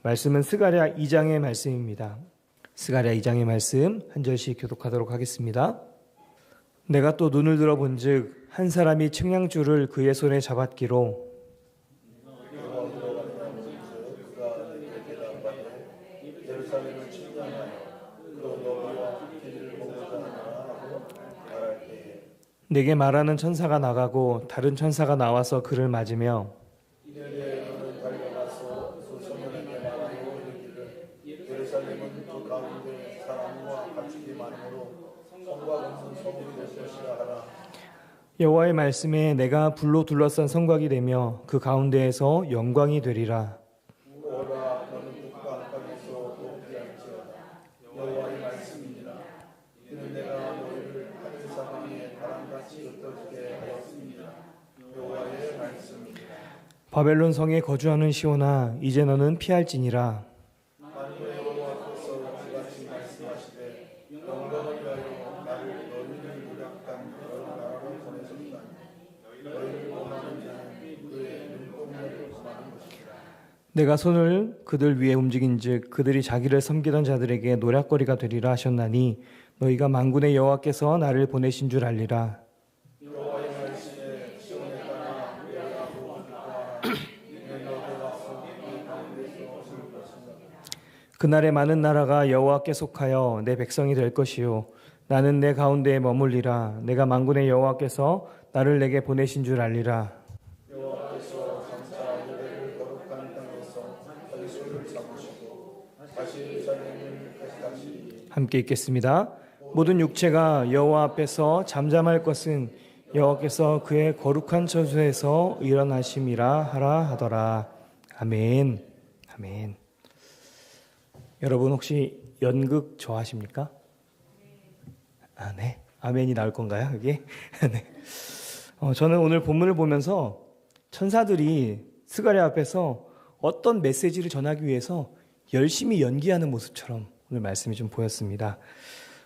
말씀은 스가랴 2장의 말씀입니다. 스가랴 2장의 말씀 한 절씩 교독하도록 하겠습니다. 내가 또 눈을 들어본즉 한 사람이 측량줄을 그의 손에 잡았기로 내게 말하는 천사가 나가고 다른 천사가 나와서 그를 맞으며 여호와의 말씀에 내가 불로 둘러싼 성곽이 되며 그 가운데에서 영광이 되리라. 바벨론 성에 거주하는 시온아, 이제 너는 피할지니라. 내가 손을 그들 위에 움직인즉 그들이 자기를 섬기던 자들에게 노략거리가 되리라 하셨나니 너희가 만군의 여호와께서 나를 보내신 줄 알리라. 그날에 많은 나라가 여호와께 속하여 내 백성이 될 것이요 나는 내 가운데에 머물리라. 내가 만군의 여호와께서 나를 내게 보내신 줄 알리라. 함께 읽겠습니다. 모든 육체가 여호와 앞에서 잠잠할 것은 여호와께서 그의 거룩한 처소에서 일어나심이라 하라 하더라. 아멘. 아멘. 여러분 혹시 연극 좋아하십니까? 네. 아멘이 나올 건가요, 여기? 네. 저는 오늘 본문을 보면서 천사들이 스가랴 앞에서 어떤 메시지를 전하기 위해서 열심히 연기하는 모습처럼 오늘 말씀이 좀 보였습니다.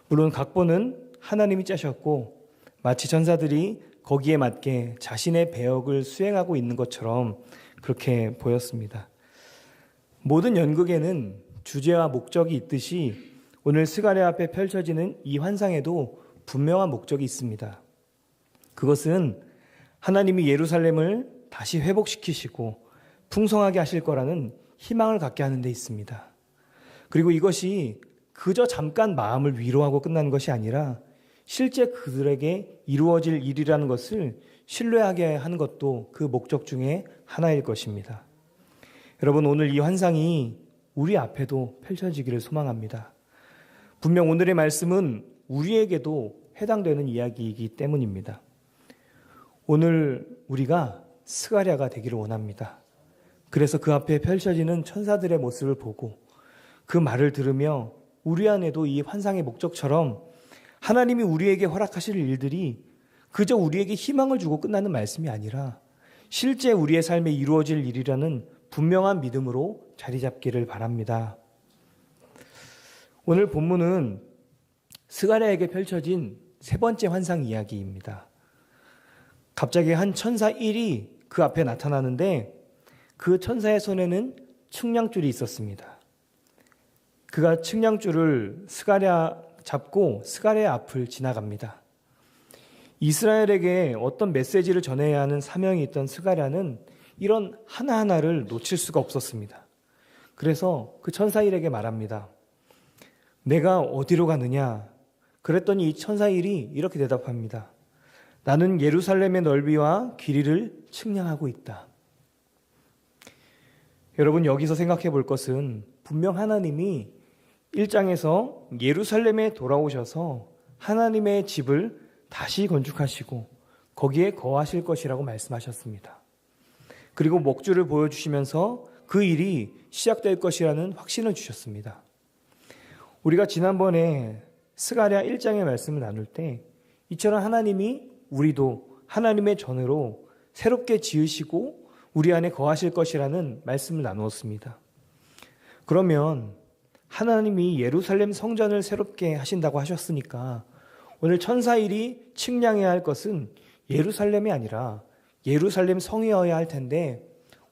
물론 각본은 하나님이 짜셨고 마치 천사들이 거기에 맞게 자신의 배역을 수행하고 있는 것처럼 그렇게 보였습니다. 모든 연극에는 주제와 목적이 있듯이 오늘 스가랴 앞에 펼쳐지는 이 환상에도 분명한 목적이 있습니다. 그것은 하나님이 예루살렘을 다시 회복시키시고 풍성하게 하실 거라는 희망을 갖게 하는 데 있습니다. 그리고 이것이 그저 잠깐 마음을 위로하고 끝나는 것이 아니라 실제 그들에게 이루어질 일이라는 것을 신뢰하게 하는 것도 그 목적 중에 하나일 것입니다. 여러분, 오늘 이 환상이 우리 앞에도 펼쳐지기를 소망합니다. 분명 오늘의 말씀은 우리에게도 해당되는 이야기이기 때문입니다. 오늘 우리가 스가랴가 되기를 원합니다. 그래서 그 앞에 펼쳐지는 천사들의 모습을 보고 그 말을 들으며 우리 안에도 이 환상의 목적처럼 하나님이 우리에게 허락하실 일들이 그저 우리에게 희망을 주고 끝나는 말씀이 아니라 실제 우리의 삶에 이루어질 일이라는 분명한 믿음으로 자리 잡기를 바랍니다. 오늘 본문은 스가랴에게 펼쳐진 세 번째 환상 이야기입니다. 갑자기 한 천사 1이 그 앞에 나타나는데 그 천사의 손에는 측량줄이 있었습니다. 그가 측량줄을 잡고 스가랴의 앞을 지나갑니다. 이스라엘에게 어떤 메시지를 전해야 하는 사명이 있던 스가랴는 이런 하나하나를 놓칠 수가 없었습니다. 그래서 그 천사 1에게 말합니다. 내가 어디로 가느냐? 그랬더니 이 천사 1이 이렇게 대답합니다. 나는 예루살렘의 넓이와 길이를 측량하고 있다. 여러분, 여기서 생각해 볼 것은 분명 하나님이 1장에서 예루살렘에 돌아오셔서 하나님의 집을 다시 건축하시고 거기에 거하실 것이라고 말씀하셨습니다. 그리고 목줄을 보여주시면서 그 일이 시작될 것이라는 확신을 주셨습니다. 우리가 지난번에 스가랴 1장의 말씀을 나눌 때 이처럼 하나님이 우리도 하나님의 전으로 새롭게 지으시고 우리 안에 거하실 것이라는 말씀을 나누었습니다. 그러면 하나님이 예루살렘 성전을 새롭게 하신다고 하셨으니까 오늘 천사일이 측량해야 할 것은 예루살렘이 아니라 예루살렘 성이어야 할 텐데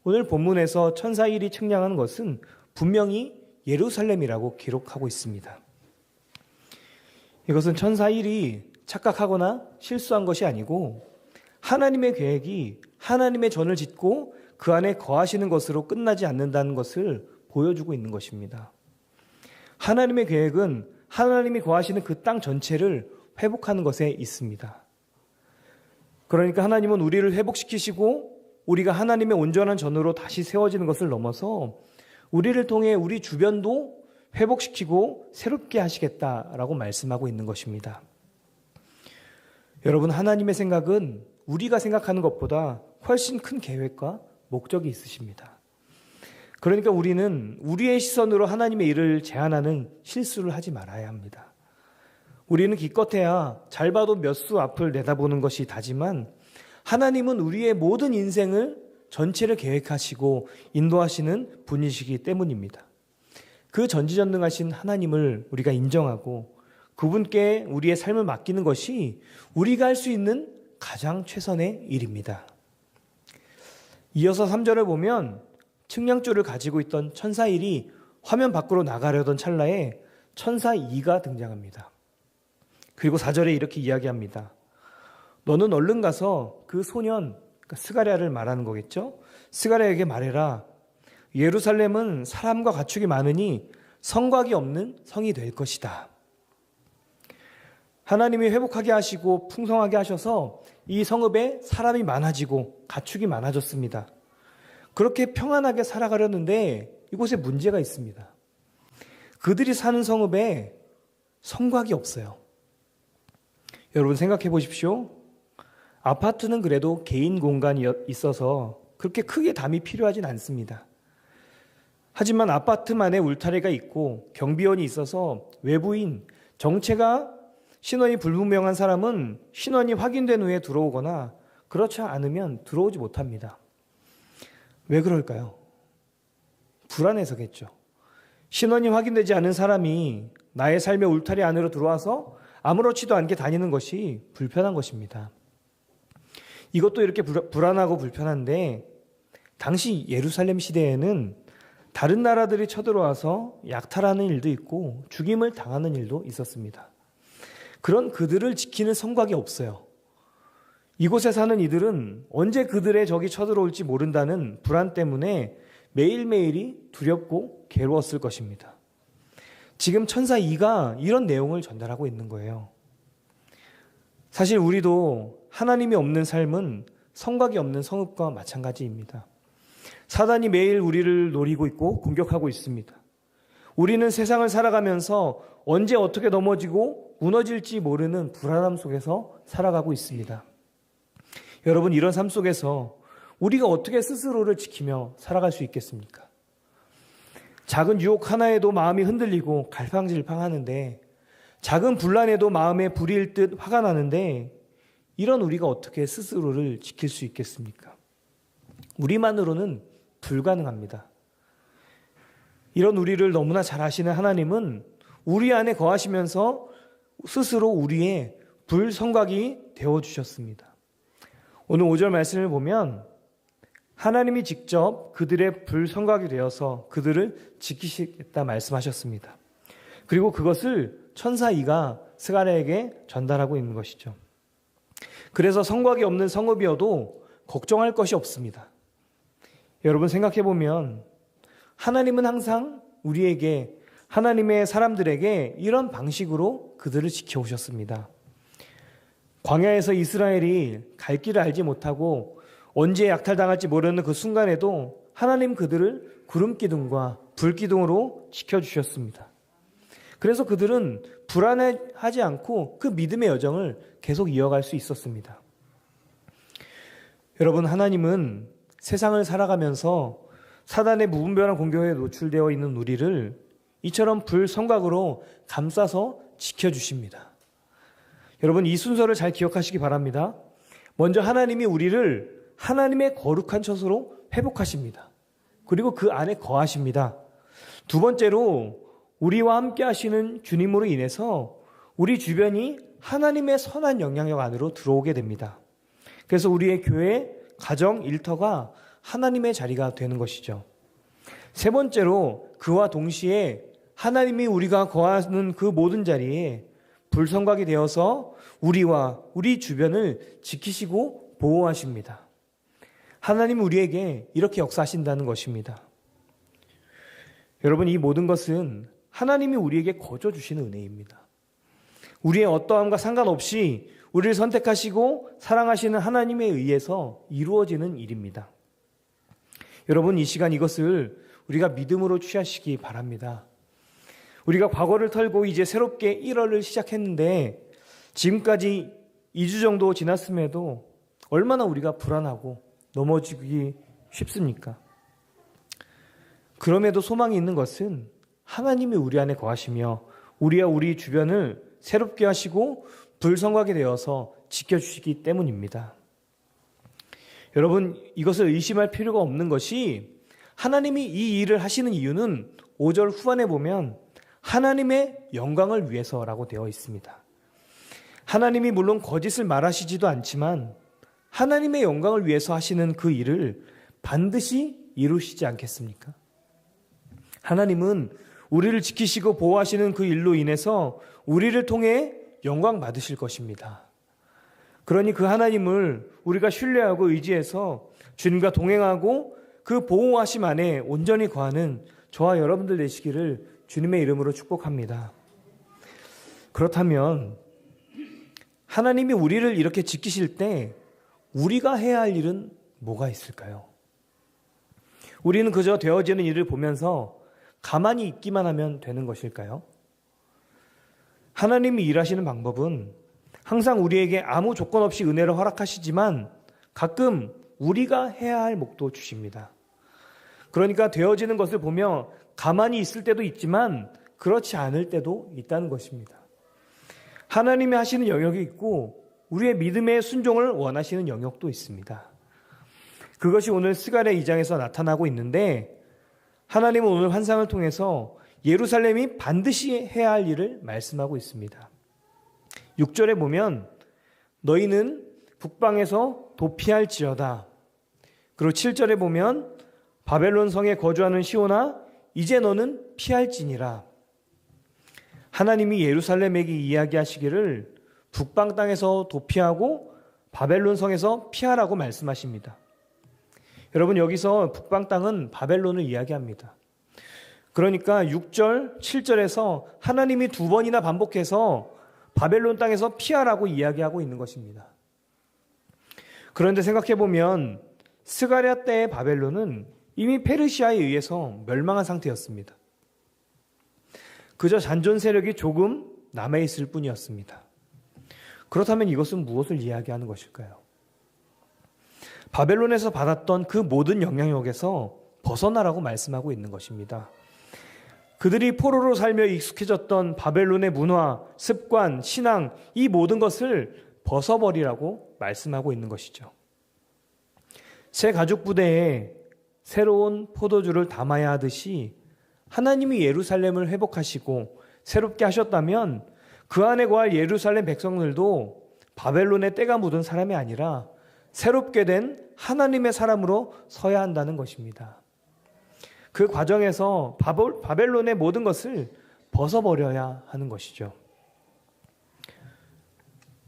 오늘 본문에서 천사일이 측량하는 것은 분명히 예루살렘이라고 기록하고 있습니다. 이것은 천사 1이 착각하거나 실수한 것이 아니고 하나님의 계획이 하나님의 전을 짓고 그 안에 거하시는 것으로 끝나지 않는다는 것을 보여주고 있는 것입니다. 하나님의 계획은 하나님이 거하시는 그 땅 전체를 회복하는 것에 있습니다. 그러니까 하나님은 우리를 회복시키시고 우리가 하나님의 온전한 전으로 다시 세워지는 것을 넘어서 우리를 통해 우리 주변도 회복시키고 새롭게 하시겠다라고 말씀하고 있는 것입니다. 여러분, 하나님의 생각은 우리가 생각하는 것보다 훨씬 큰 계획과 목적이 있으십니다. 그러니까 우리는 우리의 시선으로 하나님의 일을 제한하는 실수를 하지 말아야 합니다. 우리는 기껏해야 잘 봐도 몇 수 앞을 내다보는 것이 다지만 하나님은 우리의 모든 인생을 전체를 계획하시고 인도하시는 분이시기 때문입니다. 그 전지전능하신 하나님을 우리가 인정하고 그분께 우리의 삶을 맡기는 것이 우리가 할 수 있는 가장 최선의 일입니다. 이어서 3절을 보면 측량줄을 가지고 있던 천사 1이 화면 밖으로 나가려던 찰나에 천사 2가 등장합니다. 그리고 4절에 이렇게 이야기합니다. 너는 얼른 가서 그 소년, 그러니까 스가랴를 말하는 거겠죠? 스가랴에게 말해라. 예루살렘은 사람과 가축이 많으니 성곽이 없는 성이 될 것이다. 하나님이 회복하게 하시고 풍성하게 하셔서 이 성읍에 사람이 많아지고 가축이 많아졌습니다. 그렇게 평안하게 살아가려는데 이곳에 문제가 있습니다. 그들이 사는 성읍에 성곽이 없어요. 여러분 생각해 보십시오. 아파트는 그래도 개인 공간이 있어서 그렇게 크게 담이 필요하진 않습니다. 하지만 아파트만의 울타리가 있고 경비원이 있어서 외부인, 정체가 신원이 불분명한 사람은 신원이 확인된 후에 들어오거나 그렇지 않으면 들어오지 못합니다. 왜 그럴까요? 불안해서겠죠. 신원이 확인되지 않은 사람이 나의 삶의 울타리 안으로 들어와서 아무렇지도 않게 다니는 것이 불편한 것입니다. 이것도 이렇게 불안하고 불편한데 당시 예루살렘 시대에는 다른 나라들이 쳐들어와서 약탈하는 일도 있고 죽임을 당하는 일도 있었습니다. 그런 그들을 지키는 성곽이 없어요. 이곳에 사는 이들은 언제 그들의 적이 쳐들어올지 모른다는 불안 때문에 매일매일이 두렵고 괴로웠을 것입니다. 지금 천사 2가 이런 내용을 전달하고 있는 거예요. 사실 우리도 하나님이 없는 삶은 성곽이 없는 성읍과 마찬가지입니다. 사단이 매일 우리를 노리고 있고 공격하고 있습니다. 우리는 세상을 살아가면서 언제 어떻게 넘어지고 무너질지 모르는 불안함 속에서 살아가고 있습니다. 여러분, 이런 삶 속에서 우리가 어떻게 스스로를 지키며 살아갈 수 있겠습니까? 작은 유혹 하나에도 마음이 흔들리고 갈팡질팡하는데, 작은 분란에도 마음에 불일 듯 화가 나는데, 이런 우리가 어떻게 스스로를 지킬 수 있겠습니까? 우리만으로는 불가능합니다. 이런 우리를 너무나 잘 아시는 하나님은 우리 안에 거하시면서 스스로 우리의 불성곽이 되어주셨습니다. 오늘 5절 말씀을 보면 하나님이 직접 그들의 불성곽이 되어서 그들을 지키시겠다 말씀하셨습니다. 그리고 그것을 천사 2가 스가랴에게 전달하고 있는 것이죠. 그래서 성곽이 없는 성읍이어도 걱정할 것이 없습니다. 여러분 생각해 보면 하나님은 항상 우리에게, 하나님의 사람들에게 이런 방식으로 그들을 지켜오셨습니다. 광야에서 이스라엘이 갈 길을 알지 못하고 언제 약탈당할지 모르는 그 순간에도 하나님 그들을 구름기둥과 불기둥으로 지켜주셨습니다. 그래서 그들은 불안해하지 않고 그 믿음의 여정을 계속 이어갈 수 있었습니다. 여러분, 하나님은 세상을 살아가면서 사단의 무분별한 공격에 노출되어 있는 우리를 이처럼 불성곽으로 감싸서 지켜주십니다. 여러분, 이 순서를 잘 기억하시기 바랍니다. 먼저 하나님이 우리를 하나님의 거룩한 처소로 회복하십니다. 그리고 그 안에 거하십니다. 두 번째로 우리와 함께 하시는 주님으로 인해서 우리 주변이 하나님의 선한 영향력 안으로 들어오게 됩니다. 그래서 우리의 교회, 가정, 일터가 하나님의 자리가 되는 것이죠. 세 번째로 그와 동시에 하나님이 우리가 거하는 그 모든 자리에 불성각이 되어서 우리와 우리 주변을 지키시고 보호하십니다. 하나님이 우리에게 이렇게 역사하신다는 것입니다. 여러분, 이 모든 것은 하나님이 우리에게 거저 주시는 은혜입니다. 우리의 어떠함과 상관없이 우리를 선택하시고 사랑하시는 하나님에 의해서 이루어지는 일입니다. 여러분, 이 시간 이것을 우리가 믿음으로 취하시기 바랍니다. 우리가 과거를 털고 이제 새롭게 1월을 시작했는데 지금까지 2주 정도 지났음에도 얼마나 우리가 불안하고 넘어지기 쉽습니까? 그럼에도 소망이 있는 것은 하나님이 우리 안에 거하시며 우리와 우리 주변을 새롭게 하시고 불성하게 되어서 지켜주시기 때문입니다. 여러분, 이것을 의심할 필요가 없는 것이 하나님이 이 일을 하시는 이유는 5절 후반에 보면 하나님의 영광을 위해서라고 되어 있습니다. 하나님이 물론 거짓을 말하시지도 않지만 하나님의 영광을 위해서 하시는 그 일을 반드시 이루시지 않겠습니까? 하나님은 우리를 지키시고 보호하시는 그 일로 인해서 우리를 통해 영광 받으실 것입니다. 그러니 그 하나님을 우리가 신뢰하고 의지해서 주님과 동행하고 그 보호하심 안에 온전히 거하는 저와 여러분들 되시기를 주님의 이름으로 축복합니다. 그렇다면 하나님이 우리를 이렇게 지키실 때 우리가 해야 할 일은 뭐가 있을까요? 우리는 그저 되어지는 일을 보면서 가만히 있기만 하면 되는 것일까요? 하나님이 일하시는 방법은 항상 우리에게 아무 조건 없이 은혜를 허락하시지만 가끔 우리가 해야 할 목도 주십니다. 그러니까 되어지는 것을 보며 가만히 있을 때도 있지만 그렇지 않을 때도 있다는 것입니다. 하나님이 하시는 영역이 있고 우리의 믿음의 순종을 원하시는 영역도 있습니다. 그것이 오늘 스가랴 2장에서 나타나고 있는데 하나님은 오늘 환상을 통해서 예루살렘이 반드시 해야 할 일을 말씀하고 있습니다. 6절에 보면 너희는 북방에서 도피할지어다. 그리고 7절에 보면 바벨론 성에 거주하는 시온아 이제 너는 피할지니라. 하나님이 예루살렘에게 이야기하시기를 북방 땅에서 도피하고 바벨론 성에서 피하라고 말씀하십니다. 여러분, 여기서 북방 땅은 바벨론을 이야기합니다. 그러니까 6절, 7절에서 하나님이 두 번이나 반복해서 바벨론 땅에서 피하라고 이야기하고 있는 것입니다. 그런데 생각해보면 스가랴 때의 바벨론은 이미 페르시아에 의해서 멸망한 상태였습니다. 그저 잔존 세력이 조금 남아있을 뿐이었습니다. 그렇다면 이것은 무엇을 이야기하는 것일까요? 바벨론에서 받았던 그 모든 영향력에서 벗어나라고 말씀하고 있는 것입니다. 그들이 포로로 살며 익숙해졌던 바벨론의 문화, 습관, 신앙, 이 모든 것을 벗어버리라고 말씀하고 있는 것이죠. 새 가죽 부대에 새로운 포도주를 담아야 하듯이 하나님이 예루살렘을 회복하시고 새롭게 하셨다면 그 안에 거할 예루살렘 백성들도 바벨론의 때가 묻은 사람이 아니라 새롭게 된 하나님의 사람으로 서야 한다는 것입니다. 그 과정에서 바벨론의 모든 것을 벗어버려야 하는 것이죠.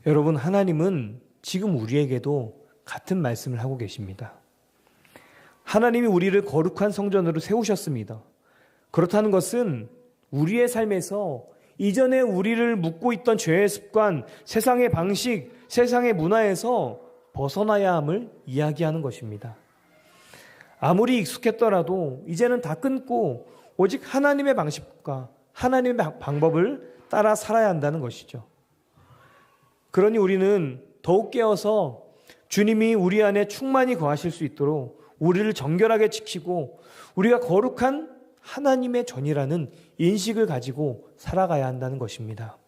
여러분, 하나님은 지금 우리에게도 같은 말씀을 하고 계십니다. 하나님이 우리를 거룩한 성전으로 세우셨습니다. 그렇다는 것은 우리의 삶에서 이전에 우리를 묶고 있던 죄의 습관, 세상의 방식, 세상의 문화에서 벗어나야 함을 이야기하는 것입니다. 아무리 익숙했더라도 이제는 다 끊고 오직 하나님의 방식과 하나님의 방법을 따라 살아야 한다는 것이죠. 그러니 우리는 더욱 깨어서 주님이 우리 안에 충만히 거하실 수 있도록 우리를 정결하게 지키고 우리가 거룩한 하나님의 전이라는 인식을 가지고 살아가야 한다는 것입니다.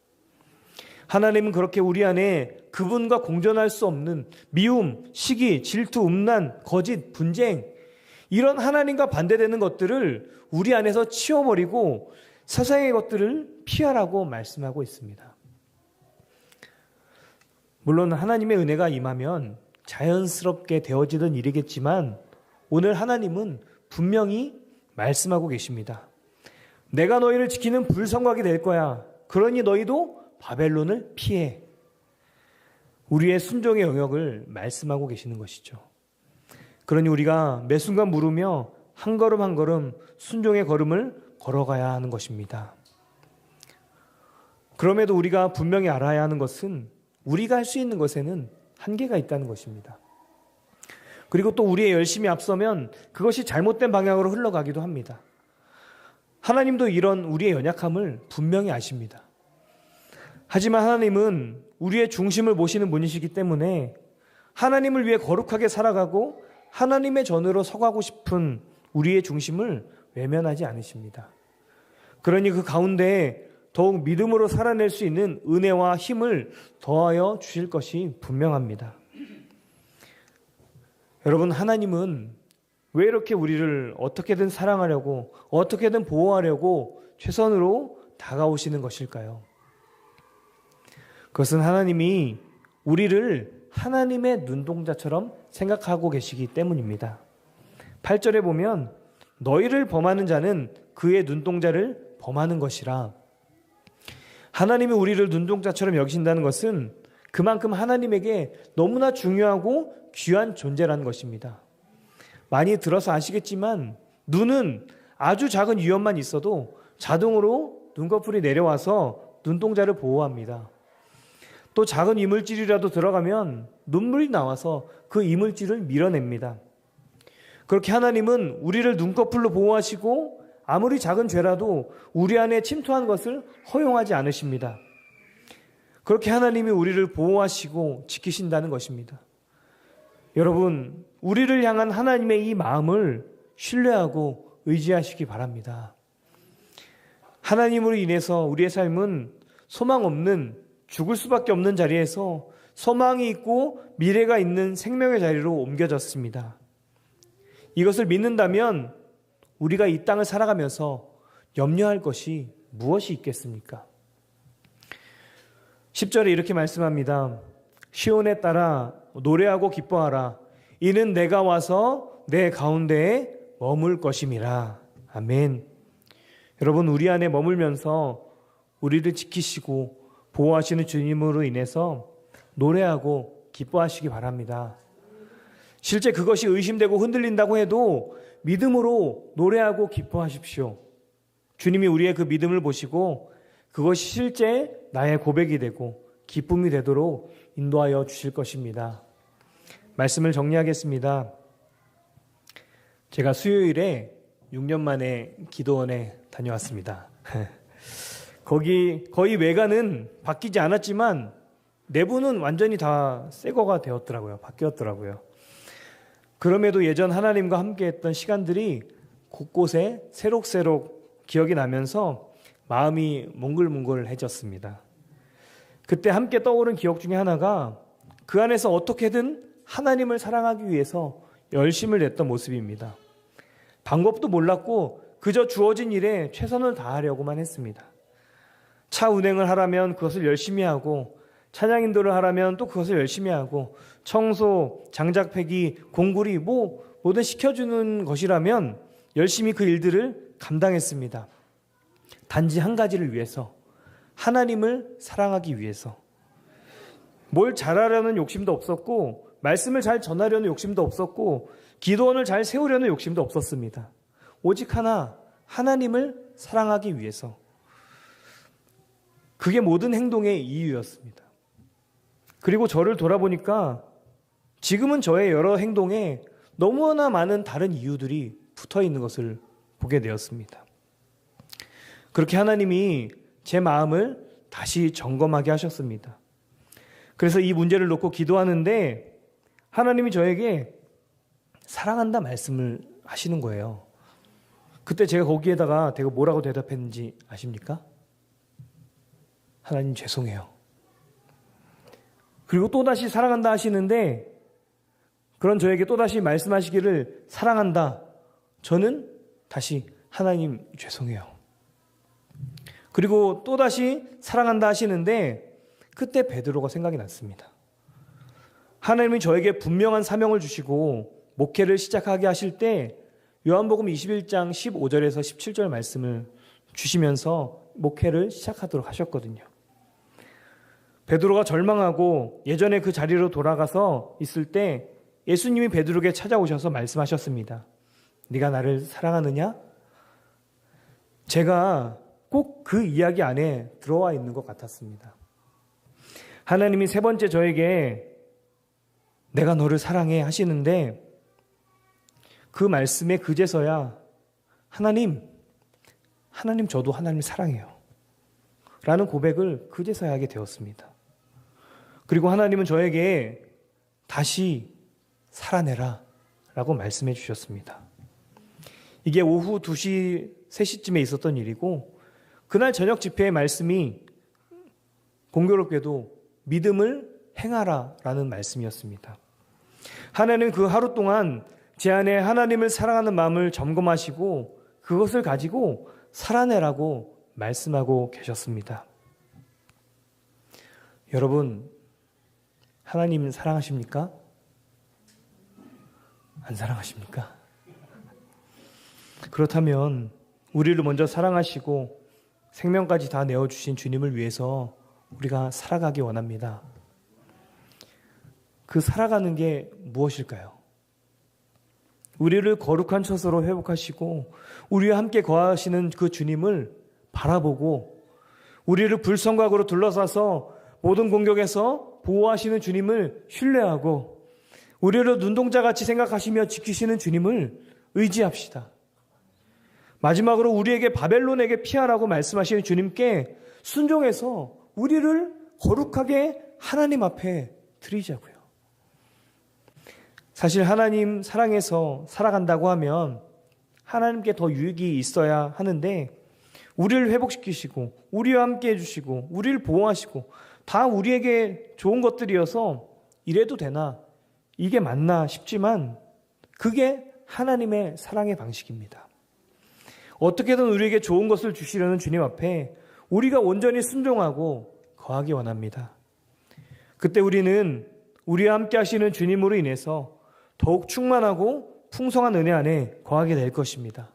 하나님은 그렇게 우리 안에 그분과 공존할 수 없는 미움, 시기, 질투, 음란, 거짓, 분쟁, 이런 하나님과 반대되는 것들을 우리 안에서 치워버리고 세상의 것들을 피하라고 말씀하고 있습니다. 물론 하나님의 은혜가 임하면 자연스럽게 되어지던 일이겠지만 오늘 하나님은 분명히 말씀하고 계십니다. 내가 너희를 지키는 불성곽이 될 거야. 그러니 너희도 바벨론을 피해. 우리의 순종의 영역을 말씀하고 계시는 것이죠. 그러니 우리가 매 순간 물으며 한 걸음 한 걸음 순종의 걸음을 걸어가야 하는 것입니다. 그럼에도 우리가 분명히 알아야 하는 것은 우리가 할 수 있는 것에는 한계가 있다는 것입니다. 그리고 또 우리의 열심이 앞서면 그것이 잘못된 방향으로 흘러가기도 합니다. 하나님도 이런 우리의 연약함을 분명히 아십니다. 하지만 하나님은 우리의 중심을 모시는 분이시기 때문에 하나님을 위해 거룩하게 살아가고 하나님의 전으로 서가고 싶은 우리의 중심을 외면하지 않으십니다. 그러니 그 가운데 더욱 믿음으로 살아낼 수 있는 은혜와 힘을 더하여 주실 것이 분명합니다. 여러분, 하나님은 왜 이렇게 우리를 어떻게든 사랑하려고 어떻게든 보호하려고 최선으로 다가오시는 것일까요? 그것은 하나님이 우리를 하나님의 눈동자처럼 생각하고 계시기 때문입니다. 8절에 보면 너희를 범하는 자는 그의 눈동자를 범하는 것이라. 하나님이 우리를 눈동자처럼 여기신다는 것은 그만큼 하나님에게 너무나 중요하고 귀한 존재라는 것입니다. 많이 들어서 아시겠지만 눈은 아주 작은 위험만 있어도 자동으로 눈꺼풀이 내려와서 눈동자를 보호합니다. 또 작은 이물질이라도 들어가면 눈물이 나와서 그 이물질을 밀어냅니다. 그렇게 하나님은 우리를 눈꺼풀로 보호하시고 아무리 작은 죄라도 우리 안에 침투한 것을 허용하지 않으십니다. 그렇게 하나님이 우리를 보호하시고 지키신다는 것입니다. 여러분, 우리를 향한 하나님의 이 마음을 신뢰하고 의지하시기 바랍니다. 하나님으로 인해서 우리의 삶은 소망 없는, 죽을 수밖에 없는 자리에서 소망이 있고 미래가 있는 생명의 자리로 옮겨졌습니다. 이것을 믿는다면 우리가 이 땅을 살아가면서 염려할 것이 무엇이 있겠습니까? 10절에 이렇게 말씀합니다. 시온에 따라 노래하고 기뻐하라. 이는 내가 와서 내 가운데에 머물 것임이라. 아멘. 여러분, 우리 안에 머물면서 우리를 지키시고 보호하시는 주님으로 인해서 노래하고 기뻐하시기 바랍니다. 실제 그것이 의심되고 흔들린다고 해도 믿음으로 노래하고 기뻐하십시오. 주님이 우리의 그 믿음을 보시고 그것이 실제 나의 고백이 되고 기쁨이 되도록 인도하여 주실 것입니다. 말씀을 정리하겠습니다. 제가 수요일에 6년 만에 기도원에 다녀왔습니다. 거기 거의 외관은 바뀌지 않았지만 내부는 완전히 다 새거가 되었더라고요. 바뀌었더라고요. 그럼에도 예전 하나님과 함께했던 시간들이 곳곳에 새록새록 기억이 나면서 마음이 몽글몽글해졌습니다. 그때 함께 떠오른 기억 중에 하나가 그 안에서 어떻게든 하나님을 사랑하기 위해서 열심을 냈던 모습입니다. 방법도 몰랐고 그저 주어진 일에 최선을 다하려고만 했습니다. 차 운행을 하라면 그것을 열심히 하고 찬양 인도를 하라면 또 그것을 열심히 하고 청소, 장작 패기, 공구리 뭐든 시켜주는 것이라면 열심히 그 일들을 감당했습니다. 단지 한 가지를 위해서, 하나님을 사랑하기 위해서. 뭘 잘하려는 욕심도 없었고 말씀을 잘 전하려는 욕심도 없었고 기도원을 잘 세우려는 욕심도 없었습니다. 오직 하나, 하나님을 사랑하기 위해서. 그게 모든 행동의 이유였습니다. 그리고 저를 돌아보니까 지금은 저의 여러 행동에 너무나 많은 다른 이유들이 붙어 있는 것을 보게 되었습니다. 그렇게 하나님이 제 마음을 다시 점검하게 하셨습니다. 그래서 이 문제를 놓고 기도하는데 하나님이 저에게 사랑한다 말씀을 하시는 거예요. 그때 제가 거기에다가 제가 뭐라고 대답했는지 아십니까? 하나님 죄송해요. 그리고 또다시 사랑한다 하시는데 그런 저에게 또다시 말씀하시기를 사랑한다. 저는 다시 하나님 죄송해요. 그리고 또다시 사랑한다 하시는데 그때 베드로가 생각이 났습니다. 하나님이 저에게 분명한 사명을 주시고 목회를 시작하게 하실 때 요한복음 21장 15절에서 17절 말씀을 주시면서 목회를 시작하도록 하셨거든요. 베드로가 절망하고 예전에 그 자리로 돌아가서 있을 때 예수님이 베드로에게 찾아오셔서 말씀하셨습니다. 네가 나를 사랑하느냐? 제가 꼭 그 이야기 안에 들어와 있는 것 같았습니다. 하나님이 세 번째 저에게 내가 너를 사랑해 하시는데 그 말씀에 그제서야 하나님 저도 하나님 사랑해요 라는 고백을 그제서야 하게 되었습니다. 그리고 하나님은 저에게 다시 살아내라 라고 말씀해 주셨습니다. 이게 오후 2시, 3시쯤에 있었던 일이고 그날 저녁 집회의 말씀이 공교롭게도 믿음을 행하라 라는 말씀이었습니다. 하나님은 그 하루 동안 제 안에 하나님을 사랑하는 마음을 점검하시고 그것을 가지고 살아내라고 말씀하고 계셨습니다. 여러분, 하나님 사랑하십니까? 안 사랑하십니까? 그렇다면 우리를 먼저 사랑하시고 생명까지 다 내어주신 주님을 위해서 우리가 살아가기 원합니다. 그 살아가는 게 무엇일까요? 우리를 거룩한 처소로 회복하시고 우리와 함께 거하시는 그 주님을 바라보고 우리를 불성각으로 둘러싸서 모든 공격에서 보호하시는 주님을 신뢰하고 우리를 눈동자같이 생각하시며 지키시는 주님을 의지합시다. 마지막으로 우리에게 바벨론에게 피하라고 말씀하시는 주님께 순종해서 우리를 거룩하게 하나님 앞에 드리자고요. 사실 하나님 사랑해서 살아간다고 하면 하나님께 더 유익이 있어야 하는데 우리를 회복시키시고 우리와 함께 해주시고 우리를 보호하시고 다 우리에게 좋은 것들이어서 이래도 되나 이게 맞나 싶지만 그게 하나님의 사랑의 방식입니다. 어떻게든 우리에게 좋은 것을 주시려는 주님 앞에 우리가 온전히 순종하고 거하기 원합니다. 그때 우리는 우리와 함께 하시는 주님으로 인해서 더욱 충만하고 풍성한 은혜 안에 거하게 될 것입니다.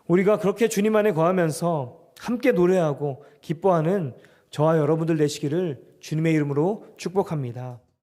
우리가 그렇게 주님 안에 거하면서 함께 노래하고 기뻐하는 저와 여러분들 되시기를 주님의 이름으로 축복합니다.